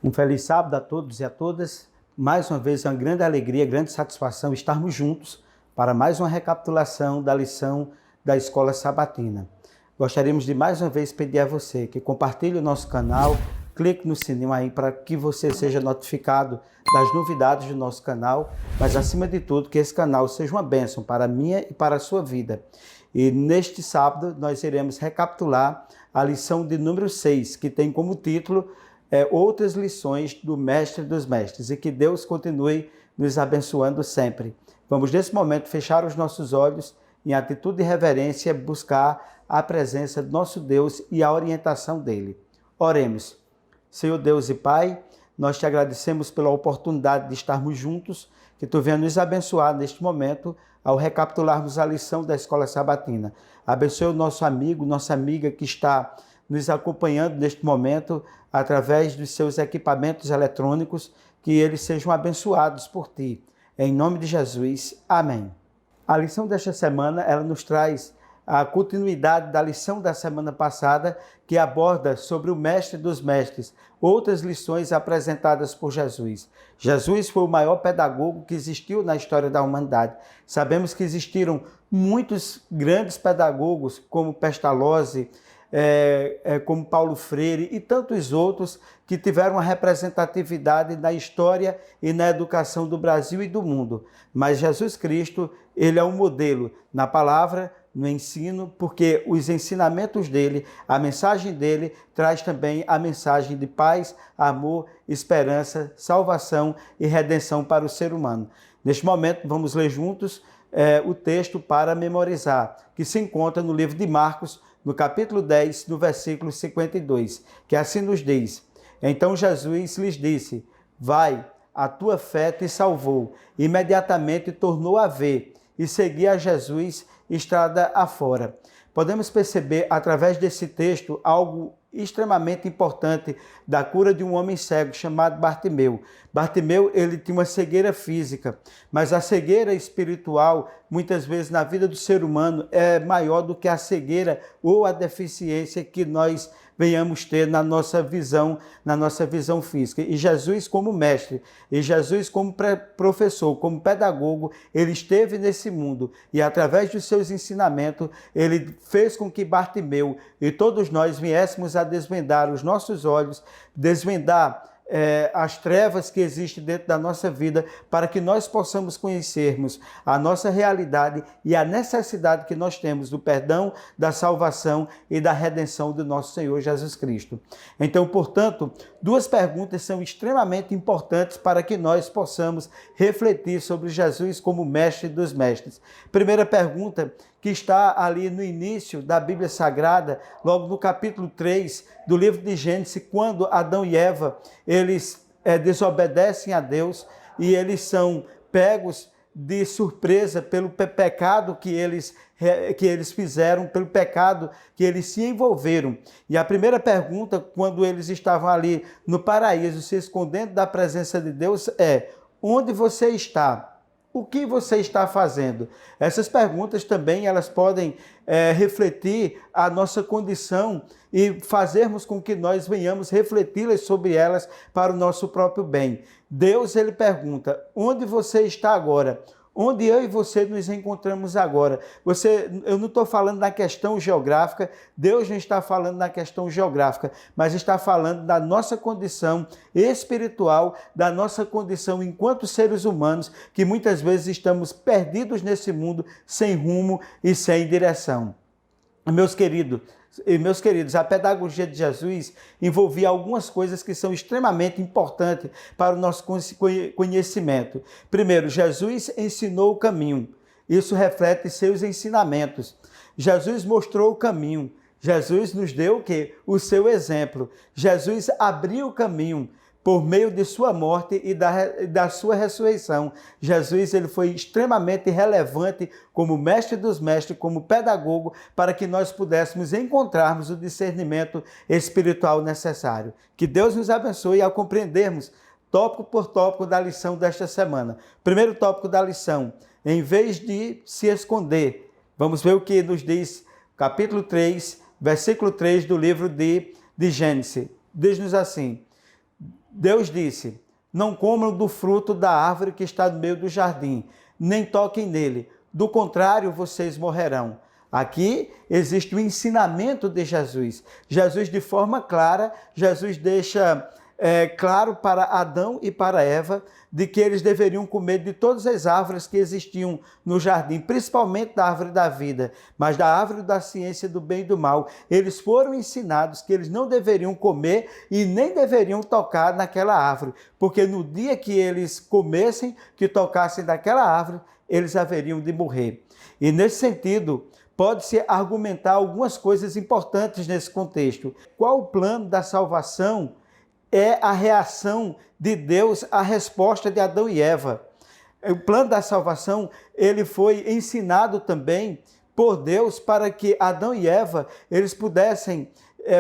Um feliz sábado a todos e a todas. Mais uma vez é uma grande alegria, grande satisfação estarmos juntos para mais uma recapitulação da lição da Escola Sabatina. Gostaríamos de mais uma vez pedir a você que compartilhe o nosso canal, clique no sininho aí para que você seja notificado das novidades do nosso canal, mas acima de tudo que esse canal seja uma bênção para a minha e para a sua vida. E neste sábado nós iremos recapitular a lição de número 6, que tem como título Outras lições do Mestre dos Mestres, e que Deus continue nos abençoando sempre. Vamos nesse momento fechar os nossos olhos em atitude de reverência, buscar a presença do nosso Deus e a orientação dele. Oremos. Senhor Deus e Pai, nós te agradecemos pela oportunidade de estarmos juntos, que tu venha nos abençoar neste momento ao recapitularmos a lição da Escola Sabatina. Abençoe o nosso amigo, nossa amiga que está nos acompanhando neste momento através dos seus equipamentos eletrônicos, que eles sejam abençoados por ti. Em nome de Jesus, amém. A lição desta semana, ela nos traz a continuidade da lição da semana passada, que aborda sobre o Mestre dos Mestres, outras lições apresentadas por Jesus. Jesus foi o maior pedagogo que existiu na história da humanidade. Sabemos que existiram muitos grandes pedagogos, como Pestalozzi, como Paulo Freire e tantos outros que tiveram uma representatividade na história e na educação do Brasil e do mundo. Mas Jesus Cristo, ele é um modelo na palavra, no ensino, porque os ensinamentos dele, a mensagem dele, traz também a mensagem de paz, amor, esperança, salvação e redenção para o ser humano. Neste momento, vamos ler juntos o texto para memorizar, que se encontra no livro de Marcos, no capítulo 10, no versículo 52, que assim nos diz: Então Jesus lhes disse, vai, a tua fé te salvou. Imediatamente tornou a ver e seguia a Jesus estrada afora. Podemos perceber, através desse texto, algo extremamente importante da cura de um homem cego chamado Bartimeu. Bartimeu, ele tinha uma cegueira física, mas a cegueira espiritual, muitas vezes na vida do ser humano, é maior do que a cegueira ou a deficiência que nós venhamos ter na nossa visão física. E Jesus como mestre, e Jesus como professor, como pedagogo, ele esteve nesse mundo e através dos seus ensinamentos, ele fez com que Bartimeu e todos nós viéssemos a desvendar os nossos olhos, desvendar as trevas que existem dentro da nossa vida, para que nós possamos conhecermos a nossa realidade e a necessidade que nós temos do perdão, da salvação e da redenção do nosso Senhor Jesus Cristo. Então, portanto, duas perguntas são extremamente importantes para que nós possamos refletir sobre Jesus como Mestre dos Mestres. Primeira pergunta, que está ali no início da Bíblia Sagrada, logo no capítulo 3 do livro de Gênesis, quando Adão e Eva, eles desobedecem a Deus e eles são pegos de surpresa pelo pecado que eles fizeram, pelo pecado que eles se envolveram. E a primeira pergunta, quando eles estavam ali no paraíso, se escondendo da presença de Deus, é: onde você está? O que você está fazendo? Essas perguntas também elas podem refletir a nossa condição e fazermos com que nós venhamos refleti-las sobre elas para o nosso próprio bem. Deus, ele pergunta: onde você está agora? Onde eu e você nos encontramos agora? Eu não estou falando na questão geográfica, Deus não está falando na questão geográfica, mas está falando da nossa condição espiritual, da nossa condição enquanto seres humanos, que muitas vezes estamos perdidos nesse mundo, sem rumo e sem direção. Meus queridos, a pedagogia de Jesus envolvia algumas coisas que são extremamente importantes para o nosso conhecimento. Primeiro, Jesus ensinou o caminho. Isso reflete seus ensinamentos. Jesus mostrou o caminho. Jesus nos deu o quê? O seu exemplo. Jesus abriu o caminho por meio de sua morte e da sua ressurreição. Jesus, ele foi extremamente relevante como mestre dos mestres, como pedagogo, para que nós pudéssemos encontrarmos o discernimento espiritual necessário. Que Deus nos abençoe ao compreendermos tópico por tópico da lição desta semana. Primeiro tópico da lição: em vez de se esconder. Vamos ver o que nos diz capítulo 3, versículo 3 do livro de Gênesis. Diz-nos assim: Deus disse: não comam do fruto da árvore que está no meio do jardim, nem toquem nele, do contrário vocês morrerão. Aqui existe o ensinamento de Jesus. Jesus, de forma clara, Jesus deixa claro para Adão e para Eva de que eles deveriam comer de todas as árvores que existiam no jardim, principalmente da árvore da vida, mas da árvore da ciência do bem e do mal. Eles foram ensinados que eles não deveriam comer e nem deveriam tocar naquela árvore, porque no dia que eles comessem, que tocassem daquela árvore, eles haveriam de morrer. E nesse sentido, pode-se argumentar algumas coisas importantes nesse contexto. Qual o plano da salvação? É a reação de Deus à resposta de Adão e Eva. O plano da salvação, ele foi ensinado também por Deus para que Adão e Eva, eles pudessem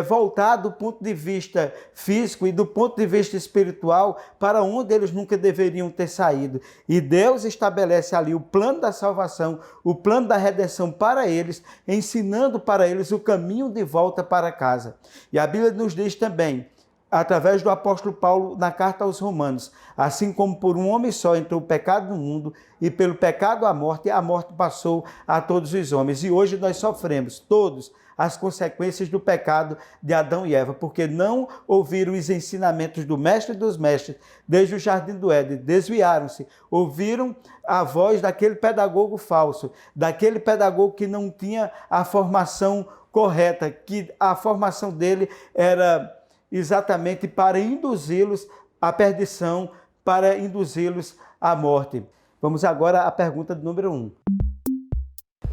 voltar do ponto de vista físico e do ponto de vista espiritual para onde eles nunca deveriam ter saído. E Deus estabelece ali o plano da salvação, o plano da redenção para eles, ensinando para eles o caminho de volta para casa. E a Bíblia nos diz também, através do apóstolo Paulo na carta aos Romanos: assim como por um homem só entrou o pecado no mundo, e pelo pecado a morte passou a todos os homens. E hoje nós sofremos todos as consequências do pecado de Adão e Eva, porque não ouviram os ensinamentos do mestre dos mestres desde o jardim do Éden, desviaram-se, ouviram a voz daquele pedagogo falso, daquele pedagogo que não tinha a formação correta, que a formação dele era exatamente para induzi-los à perdição, para induzi-los à morte. Vamos agora à pergunta de número 1.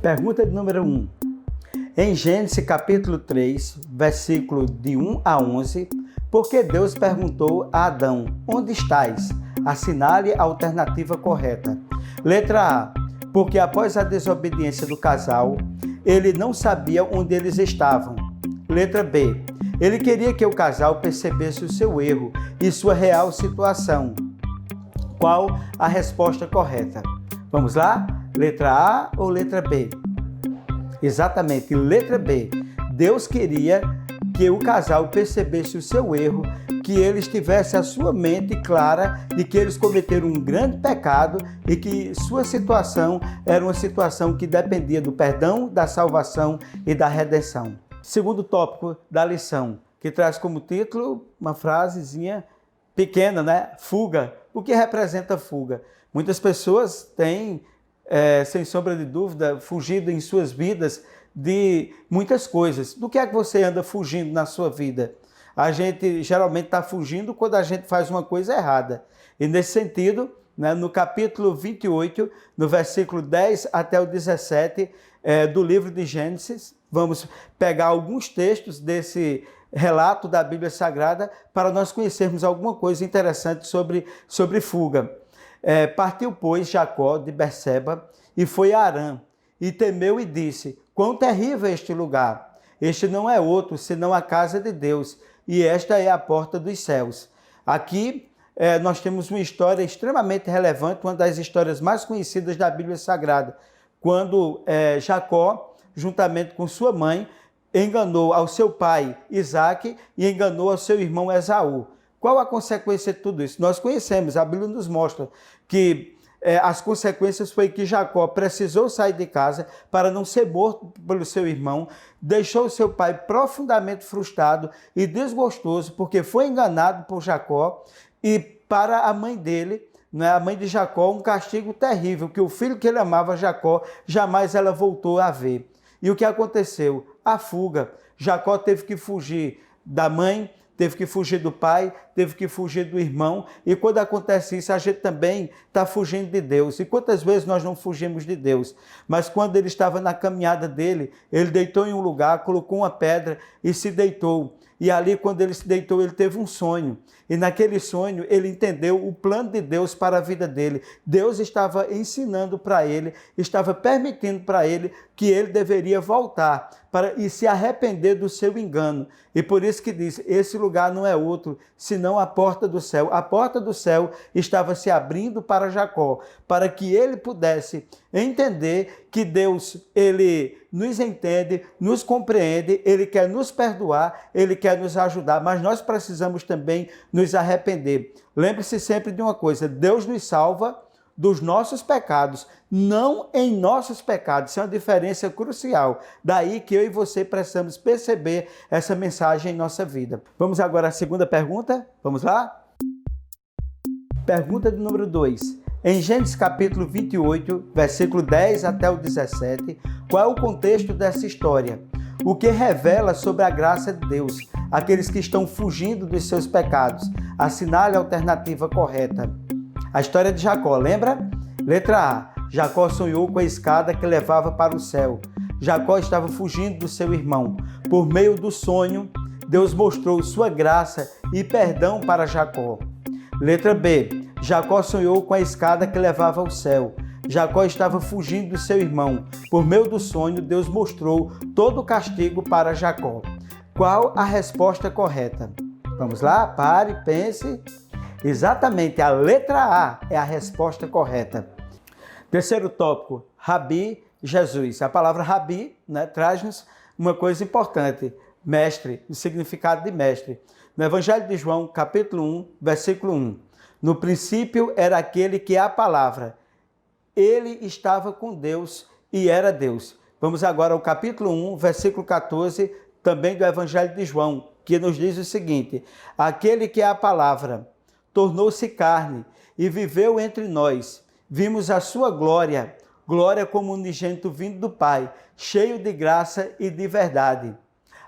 Pergunta de número 1. Em Gênesis capítulo 3, versículo de 1 a 11, porque Deus perguntou a Adão: onde estás? Assinale a alternativa correta. Letra A. Porque após a desobediência do casal, ele não sabia onde eles estavam. Letra B. Ele queria que o casal percebesse o seu erro e sua real situação. Qual a resposta correta? Vamos lá? Letra A ou letra B? Exatamente, letra B. Deus queria que o casal percebesse o seu erro, que eles tivessem a sua mente clara de que eles cometeram um grande pecado e que sua situação era uma situação que dependia do perdão, da salvação e da redenção. Segundo tópico da lição, que traz como título uma frasezinha pequena, né? Fuga. O que representa fuga? Muitas pessoas têm, sem sombra de dúvida, fugido em suas vidas de muitas coisas. Do que é que você anda fugindo na sua vida? A gente geralmente está fugindo quando a gente faz uma coisa errada. E nesse sentido, né, no capítulo 28, no versículo 10 até o 17 do livro de Gênesis, vamos pegar alguns textos desse relato da Bíblia Sagrada para nós conhecermos alguma coisa interessante sobre fuga. Partiu, pois, Jacó de Berseba e foi a Harã, e temeu e disse: quão terrível é este lugar! Este não é outro, senão a casa de Deus, e esta é a porta dos céus. Aqui nós temos uma história extremamente relevante, uma das histórias mais conhecidas da Bíblia Sagrada, quando Jacó, juntamente com sua mãe, enganou ao seu pai Isaque e enganou ao seu irmão Esaú. Qual a consequência de tudo isso? Nós conhecemos, a Bíblia nos mostra que as consequências foi que Jacó precisou sair de casa para não ser morto pelo seu irmão, deixou seu pai profundamente frustrado e desgostoso porque foi enganado por Jacó, e para a mãe dele, a mãe de Jacó, um castigo terrível, que o filho que ele amava, Jacó, jamais ela voltou a ver. E o que aconteceu? A fuga. Jacó teve que fugir da mãe, teve que fugir do pai, teve que fugir do irmão. E quando acontece isso, a gente também está fugindo de Deus. E quantas vezes nós não fugimos de Deus? Mas quando ele estava na caminhada dele, ele deitou em um lugar, colocou uma pedra e se deitou. E ali, quando ele se deitou, ele teve um sonho. E naquele sonho, ele entendeu o plano de Deus para a vida dele. Deus estava ensinando para ele, estava permitindo para ele que ele deveria voltar e se arrepender do seu engano. E por isso que diz, esse lugar não é outro, senão a porta do céu. A porta do céu estava se abrindo para Jacó, para que ele pudesse entender que Deus, Ele nos entende, nos compreende, Ele quer nos perdoar, Ele quer nos ajudar, mas nós precisamos também nos arrepender. Lembre-se sempre de uma coisa, Deus nos salva dos nossos pecados, não em nossos pecados. Isso é uma diferença crucial. Daí que eu e você precisamos perceber essa mensagem em nossa vida. Vamos agora à segunda pergunta? Vamos lá? Pergunta de número 2. Em Gênesis capítulo 28, versículo 10 até o 17, qual é o contexto dessa história? O que revela sobre a graça de Deus? Aqueles que estão fugindo dos seus pecados. Assinale a alternativa correta. A história de Jacó, lembra? Letra A. Jacó sonhou com a escada que levava para o céu. Jacó estava fugindo do seu irmão. Por meio do sonho, Deus mostrou sua graça e perdão para Jacó. Letra B. Jacó sonhou com a escada que levava ao céu. Jacó estava fugindo do seu irmão. Por meio do sonho, Deus mostrou todo o castigo para Jacó. Qual a resposta correta? Vamos lá? Pare, pense. Exatamente, a letra A é a resposta correta. Terceiro tópico, Rabi, Jesus. A palavra Rabi, traz-nos uma coisa importante, mestre, o significado de mestre. No Evangelho de João, capítulo 1, versículo 1. No princípio era aquele que é a palavra. Ele estava com Deus e era Deus. Vamos agora ao capítulo 1, versículo 14, também do Evangelho de João, que nos diz o seguinte: aquele que é a palavra tornou-se carne e viveu entre nós. Vimos a sua glória, glória como unigênito vindo do Pai, cheio de graça e de verdade.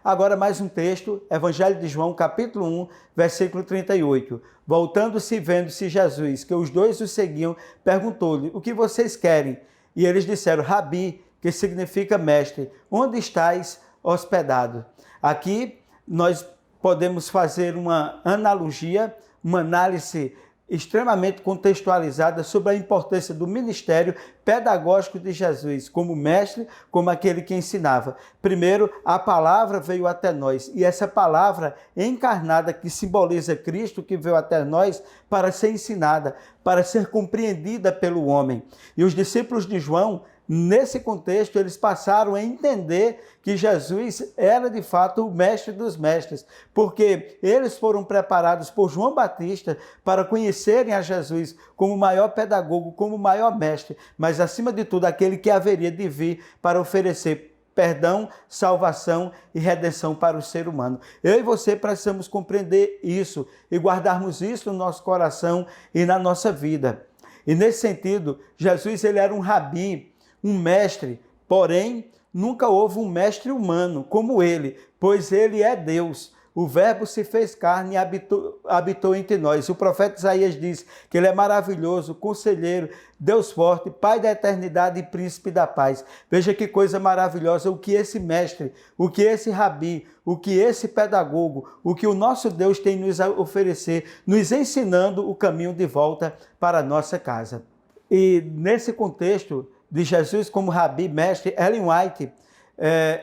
Agora mais um texto, Evangelho de João, capítulo 1, versículo 38. Voltando-se e vendo-se Jesus, que os dois o seguiam, perguntou-lhe: o que vocês querem? E eles disseram: Rabi, que significa mestre, onde estás hospedado? Aqui nós podemos fazer uma analogia, uma análise extremamente contextualizada sobre a importância do ministério pedagógico de Jesus, como mestre, como aquele que ensinava. Primeiro, a palavra veio até nós, e essa palavra encarnada que simboliza Cristo, que veio até nós para ser ensinada, para ser compreendida pelo homem. E os discípulos de João, nesse contexto, eles passaram a entender que Jesus era de fato o mestre dos mestres, porque eles foram preparados por João Batista para conhecerem a Jesus como o maior pedagogo, como o maior mestre, mas acima de tudo aquele que haveria de vir para oferecer perdão, salvação e redenção para o ser humano. Eu e você precisamos compreender isso e guardarmos isso no nosso coração e na nossa vida. E nesse sentido, Jesus ele era um rabi, um mestre, porém, nunca houve um mestre humano como ele, pois ele é Deus. O Verbo se fez carne e habitou entre nós. O profeta Isaías diz que ele é maravilhoso, conselheiro, Deus forte, Pai da eternidade e príncipe da paz. Veja que coisa maravilhosa o que esse mestre, o que esse rabi, o que esse pedagogo, o que o nosso Deus tem nos a oferecer, nos ensinando o caminho de volta para a nossa casa. E nesse contexto de Jesus como rabi, mestre, Ellen White,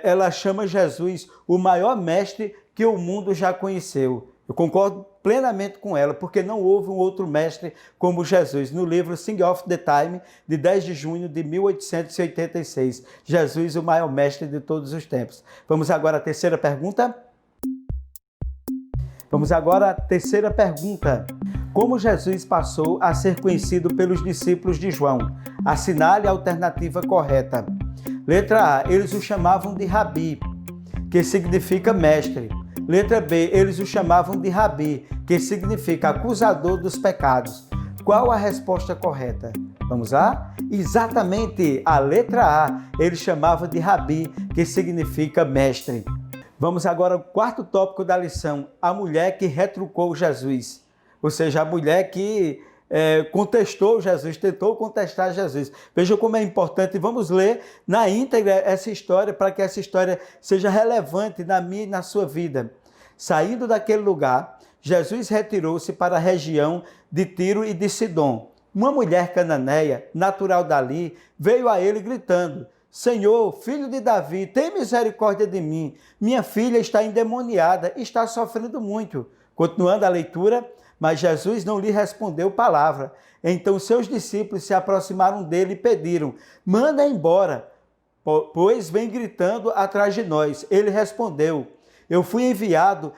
ela chama Jesus o maior mestre que o mundo já conheceu. Eu concordo plenamente com ela, porque não houve um outro mestre como Jesus. No livro Sing of the Time, de 10 de junho de 1886, Jesus, o maior mestre de todos os tempos. Vamos agora à terceira pergunta? Vamos agora à terceira pergunta. Como Jesus passou a ser conhecido pelos discípulos de João? Assinale a alternativa correta. Letra A, eles o chamavam de Rabi, que significa mestre. Letra B, eles o chamavam de Rabi, que significa acusador dos pecados. Qual a resposta correta? Vamos lá? Exatamente, a letra A, eles chamavam de Rabi, que significa mestre. Vamos agora ao quarto tópico da lição, a mulher que retrucou Jesus. Ou seja, a mulher que contestou Jesus, tentou contestar Jesus. Veja como é importante. Vamos ler na íntegra essa história para que essa história seja relevante na minha e na sua vida. Saindo daquele lugar, Jesus retirou-se para a região de Tiro e de Sidom. Uma mulher cananeia, natural dali, veio a ele gritando: Senhor, filho de Davi, tem misericórdia de mim. Minha filha está endemoniada e está sofrendo muito. Continuando a leitura, mas Jesus não lhe respondeu palavra. Então seus discípulos se aproximaram dele e pediram: manda embora, pois vem gritando atrás de nós. Ele respondeu: eu fui enviado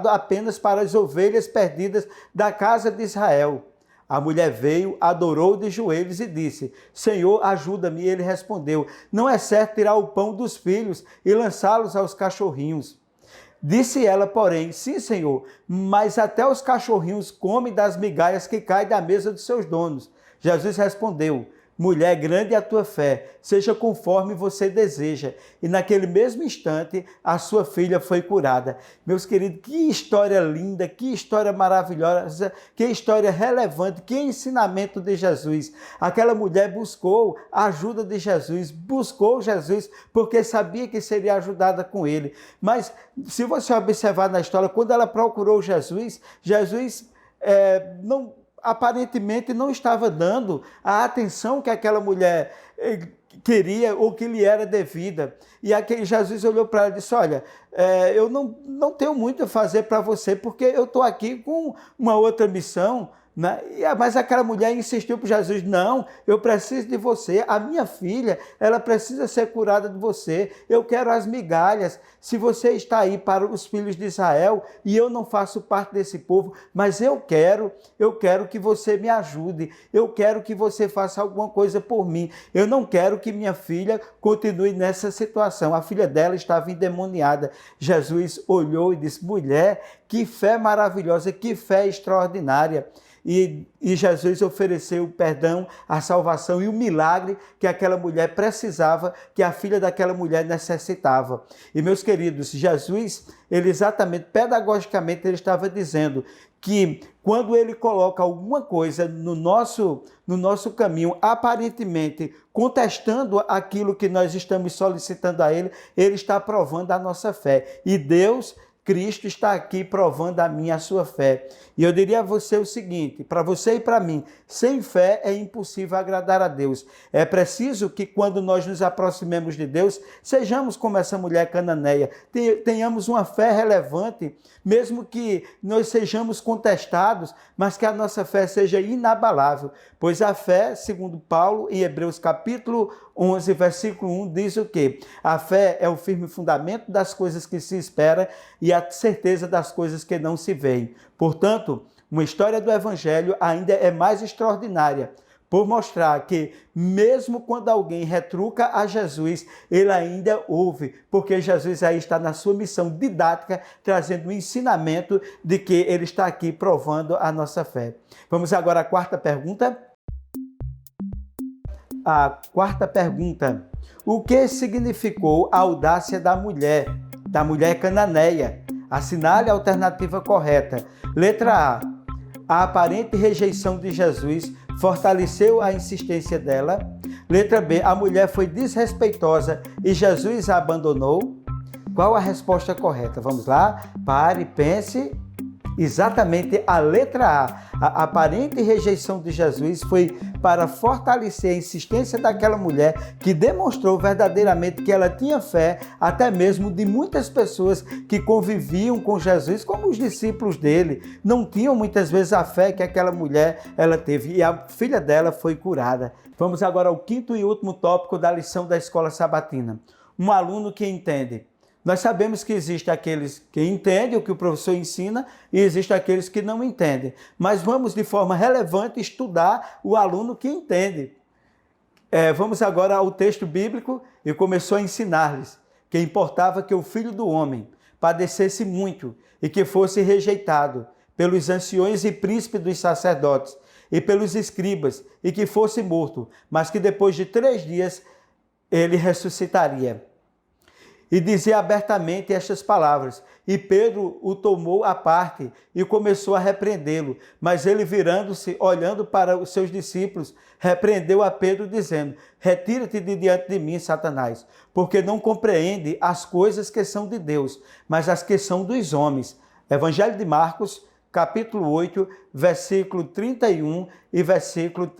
apenas para as ovelhas perdidas da casa de Israel. A mulher veio, adorou de joelhos e disse: Senhor, ajuda-me. Ele respondeu: não é certo tirar o pão dos filhos e lançá-los aos cachorrinhos. Disse ela, porém: sim, Senhor, mas até os cachorrinhos comem das migalhas que caem da mesa dos seus donos. Jesus respondeu: mulher, grande é a tua fé, seja conforme você deseja. E naquele mesmo instante, a sua filha foi curada. Meus queridos, que história linda, que história maravilhosa, que história relevante, que ensinamento de Jesus. Aquela mulher buscou a ajuda de Jesus, buscou Jesus porque sabia que seria ajudada com ele. Mas se você observar na história, quando ela procurou Jesus, aparentemente não estava dando a atenção que aquela mulher queria ou que lhe era devida. E aquele Jesus olhou para ela e disse: olha, eu não tenho muito a fazer para você, porque eu estou aqui com uma outra missão, né? Mas aquela mulher insistiu para Jesus: não, eu preciso de você, a minha filha, ela precisa ser curada de você, eu quero as migalhas. Se você está aí para os filhos de Israel e eu não faço parte desse povo, mas eu quero que você me ajude, eu quero que você faça alguma coisa por mim, eu não quero que minha filha continue nessa situação. A filha dela estava endemoniada. Jesus olhou e disse: mulher, que fé maravilhosa, que fé extraordinária. E Jesus ofereceu o perdão, a salvação e o milagre que aquela mulher precisava, que a filha daquela mulher necessitava. E, meus queridos, Jesus, ele exatamente, pedagogicamente, ele estava dizendo que quando ele coloca alguma coisa no nosso caminho, aparentemente contestando aquilo que nós estamos solicitando a ele, ele está provando a nossa fé. E Deus, Cristo, está aqui provando a minha, a sua fé. E eu diria a você o seguinte, para você e para mim: sem fé é impossível agradar a Deus. É preciso que quando nós nos aproximemos de Deus, sejamos como essa mulher cananeia, tenhamos uma fé relevante, mesmo que nós sejamos contestados, mas que a nossa fé seja inabalável. Pois a fé, segundo Paulo, em Hebreus capítulo 11, versículo 1, diz o quê? A fé é o firme fundamento das coisas que se espera e a certeza das coisas que não se veem. Portanto, uma história do Evangelho ainda é mais extraordinária, por mostrar que mesmo quando alguém retruca a Jesus, ele ainda ouve, porque Jesus aí está na sua missão didática, trazendo um ensinamento de que ele está aqui provando a nossa fé. Vamos agora à quarta pergunta. A quarta pergunta: o que significou a audácia da mulher cananeia? Assinale a alternativa correta. Letra A: a aparente rejeição de Jesus fortaleceu a insistência dela. Letra B: a mulher foi desrespeitosa e Jesus a abandonou. Qual a resposta correta? Vamos lá, pare, pense. Exatamente a letra A. A aparente rejeição de Jesus foi para fortalecer a insistência daquela mulher, que demonstrou verdadeiramente que ela tinha fé, até mesmo de muitas pessoas que conviviam com Jesus, como os discípulos dele, não tinham muitas vezes a fé que aquela mulher ela teve, e a filha dela foi curada. Vamos agora ao quinto e último tópico da lição da escola sabatina: um aluno que entende. Nós sabemos que existem aqueles que entendem o que o professor ensina e existem aqueles que não entendem. Mas vamos, de forma relevante, estudar o aluno que entende. Vamos agora ao texto bíblico, e começou a ensinar-lhes que importava que o Filho do Homem padecesse muito e que fosse rejeitado pelos anciões e príncipes dos sacerdotes e pelos escribas, e que fosse morto, mas que depois de 3 dias ele ressuscitaria. E dizia abertamente estas palavras. E Pedro o tomou à parte e começou a repreendê-lo. Mas ele, virando-se, olhando para os seus discípulos, repreendeu a Pedro, dizendo: retira-te de diante de mim, Satanás, porque não compreende as coisas que são de Deus, mas as que são dos homens. Evangelho de Marcos, capítulo 8, versículo 31 e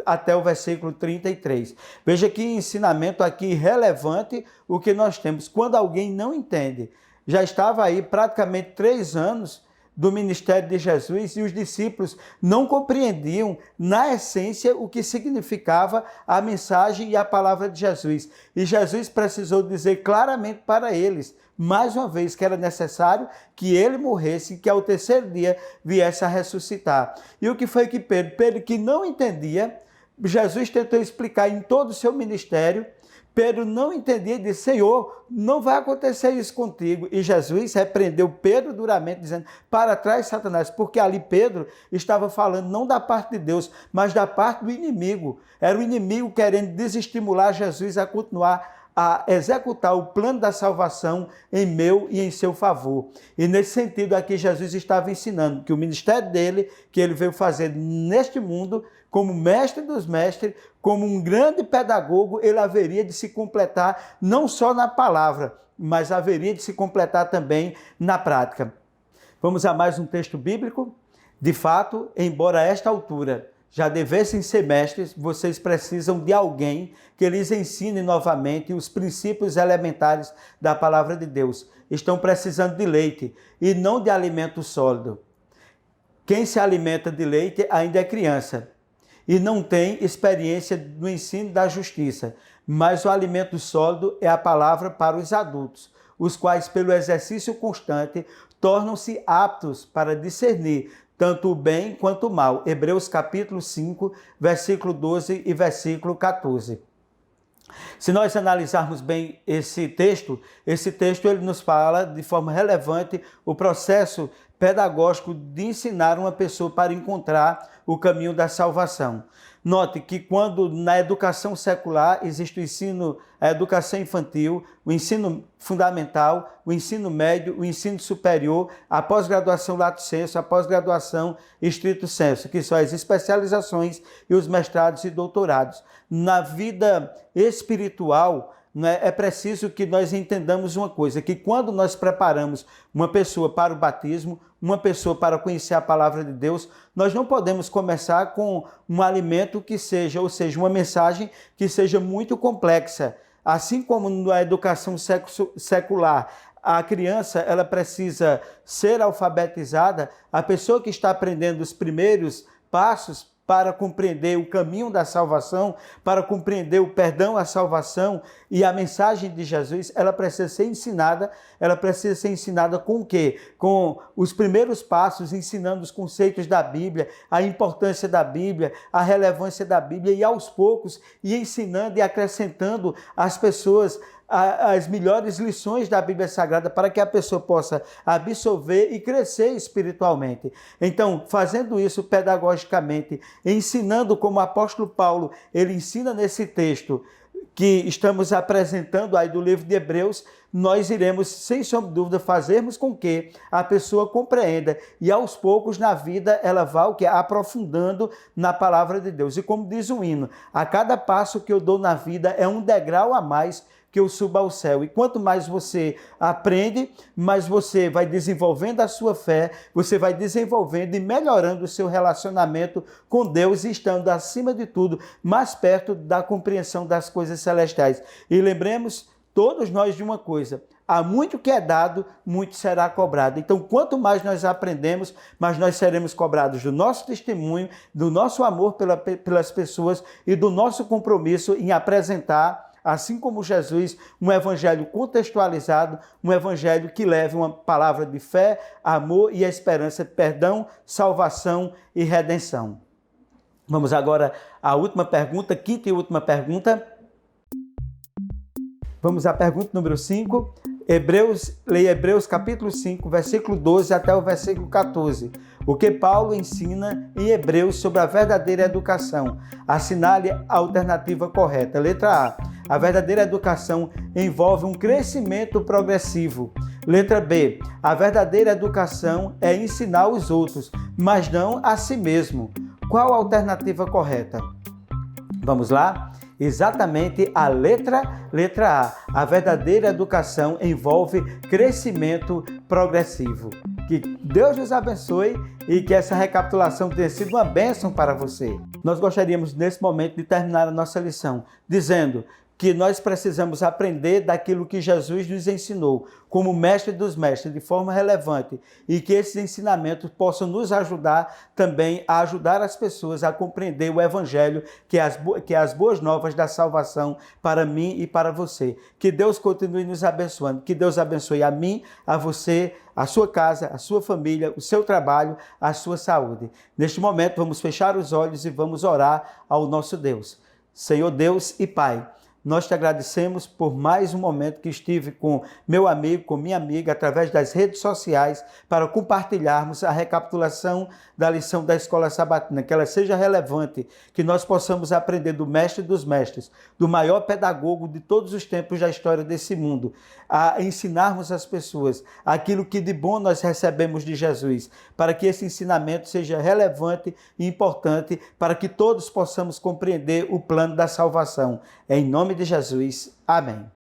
até o versículo 33. Veja que ensinamento aqui relevante o que nós temos. Quando alguém não entende, já estava aí praticamente 3 anos do ministério de Jesus e os discípulos não compreendiam, na essência, o que significava a mensagem e a palavra de Jesus. E Jesus precisou dizer claramente para eles, mais uma vez, que era necessário que ele morresse e que ao terceiro dia viesse a ressuscitar. E o que foi que Pedro que não entendia, Jesus tentou explicar em todo o seu ministério. Pedro não entendia e disse: Senhor, não vai acontecer isso contigo. E Jesus repreendeu Pedro duramente, dizendo: para trás, Satanás, porque ali Pedro estava falando não da parte de Deus, mas da parte do inimigo. Era o inimigo querendo desestimular Jesus a continuar a executar o plano da salvação em meu e em seu favor. E nesse sentido aqui Jesus estava ensinando que o ministério dele, que ele veio fazer neste mundo, como mestre dos mestres, como um grande pedagogo, ele haveria de se completar não só na palavra, mas haveria de se completar também na prática. Vamos a mais um texto bíblico? De fato, embora a esta altura já devessem ser mestres, vocês precisam de alguém que lhes ensine novamente os princípios elementares da palavra de Deus. Estão precisando de leite e não de alimento sólido. Quem se alimenta de leite ainda é criança e não tem experiência no ensino da justiça, mas o alimento sólido é a palavra para os adultos, os quais, pelo exercício constante, tornam-se aptos para discernir tanto o bem quanto o mal. Hebreus capítulo 5, versículo 12 e versículo 14. Se nós analisarmos bem esse texto ele nos fala de forma relevante o processo pedagógico de ensinar uma pessoa para encontrar o caminho da salvação. Note que quando na educação secular existe o ensino, a educação infantil, o ensino fundamental, o ensino médio, o ensino superior, a pós-graduação lato sensu, a pós-graduação estrito sensu, que são as especializações e os mestrados e doutorados. Na vida espiritual, é preciso que nós entendamos uma coisa, que quando nós preparamos uma pessoa para o batismo, uma pessoa para conhecer a palavra de Deus, nós não podemos começar com um alimento que seja, ou seja, uma mensagem que seja muito complexa. Assim como na educação secular, a criança ela precisa ser alfabetizada, a pessoa que está aprendendo os primeiros passos para compreender o caminho da salvação, para compreender o perdão, a salvação e a mensagem de Jesus, ela precisa ser ensinada com o quê? Com os primeiros passos, ensinando os conceitos da Bíblia, a importância da Bíblia, a relevância da Bíblia e aos poucos, e ensinando e acrescentando às pessoas as melhores lições da Bíblia Sagrada para que a pessoa possa absorver e crescer espiritualmente. Então, fazendo isso pedagogicamente, ensinando como o apóstolo Paulo, ele ensina nesse texto que estamos apresentando aí do livro de Hebreus, nós iremos, sem sombra de dúvida, fazermos com que a pessoa compreenda e aos poucos na vida ela vá o que? Aprofundando na palavra de Deus. E como diz o hino, a cada passo que eu dou na vida é um degrau a mais que eu suba ao céu. E quanto mais você aprende, mais você vai desenvolvendo a sua fé, você vai desenvolvendo e melhorando o seu relacionamento com Deus e estando, acima de tudo, mais perto da compreensão das coisas celestiais. E lembremos todos nós de uma coisa: há muito que é dado, muito será cobrado. Então, quanto mais nós aprendemos, mais nós seremos cobrados do nosso testemunho, do nosso amor pelas pessoas e do nosso compromisso em apresentar, assim como Jesus, um evangelho contextualizado, um evangelho que leve uma palavra de fé, amor e esperança, perdão, salvação e redenção. Vamos agora à última pergunta, quinta e última pergunta. Vamos à pergunta número 5. Leia Hebreus capítulo 5, versículo 12 até o versículo 14. O que Paulo ensina em Hebreus sobre a verdadeira educação. Assinale a alternativa correta. Letra A. A verdadeira educação envolve um crescimento progressivo. Letra B. A verdadeira educação é ensinar os outros, mas não a si mesmo. Qual a alternativa correta? Vamos lá? Exatamente a letra A. A verdadeira educação envolve crescimento progressivo. Que Deus nos abençoe e que essa recapitulação tenha sido uma bênção para você. Nós gostaríamos, nesse momento, de terminar a nossa lição dizendo que nós precisamos aprender daquilo que Jesus nos ensinou, como mestre dos mestres, de forma relevante, e que esses ensinamentos possam nos ajudar também a ajudar as pessoas a compreender o Evangelho, que é as boas novas da salvação para mim e para você. Que Deus continue nos abençoando, que Deus abençoe a mim, a você, a sua casa, a sua família, o seu trabalho, a sua saúde. Neste momento, vamos fechar os olhos e vamos orar ao nosso Deus. Senhor Deus e Pai, nós te agradecemos por mais um momento que estive com meu amigo, com minha amiga, através das redes sociais, para compartilharmos a recapitulação da lição da Escola Sabatina, que ela seja relevante, que nós possamos aprender do Mestre dos Mestres, do maior pedagogo de todos os tempos da história desse mundo, a ensinarmos às pessoas aquilo que de bom nós recebemos de Jesus, para que esse ensinamento seja relevante e importante, para que todos possamos compreender o plano da salvação. Em nome de Jesus. Amém.